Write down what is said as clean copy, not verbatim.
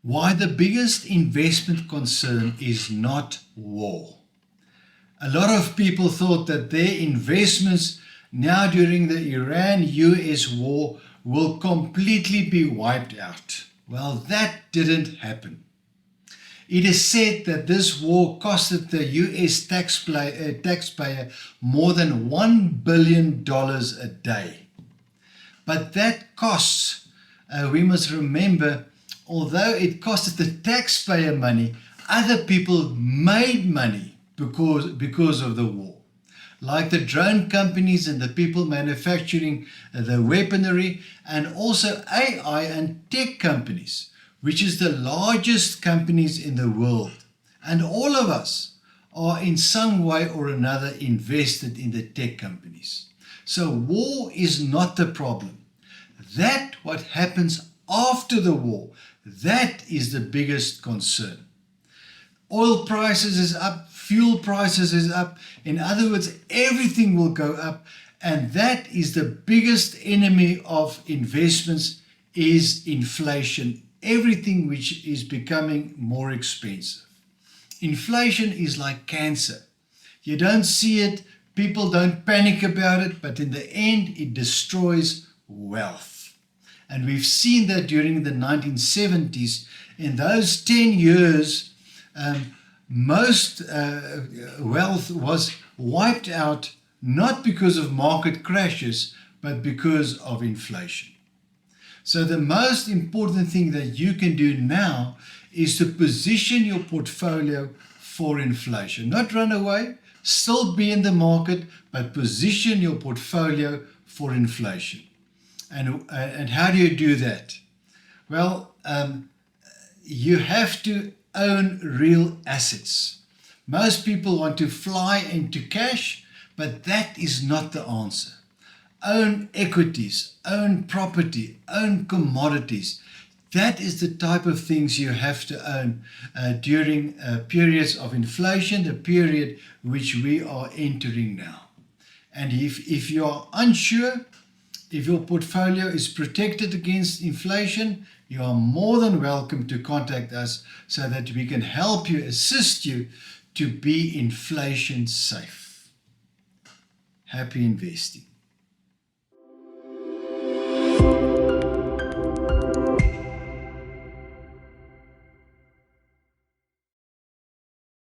Why the biggest investment concern is not war. A lot of people thought that their investments now during the Iran-US war will completely be wiped out. Well, that didn't happen. It is said that this war costed the US taxpayer more than $1 billion a day. But that costs, we must remember, although it costed the taxpayer money, other people made money because of the war. Like the drone companies and the people manufacturing the weaponry, and also AI and tech companies, which is the largest companies in the world. And all of us are in some way or another invested in the tech companies. So war is not the problem. That what happens after the war, that is the biggest concern. Oil prices is up, fuel prices is up. In other words, everything will go up, and that is the biggest enemy of investments is inflation. Everything which is becoming more expensive. Inflation is like cancer. You don't see it, people don't panic about it, but in the end it destroys wealth. And we've seen that during the 1970s. In those 10 years, most wealth was wiped out, not because of market crashes, but because of inflation. So the most important thing that you can do now is to position your portfolio for inflation. Not run away, still be in the market, but position your portfolio for inflation. And how do you do that? Well, you have to own real assets. Most people want to fly into cash, but that is not the answer. Own equities, own property, own commodities. That is the type of things you have to own during periods of inflation, the period which we are entering now. And if you are unsure, if your portfolio is protected against inflation, you are more than welcome to contact us so that we can help you, assist you to be inflation safe. Happy investing.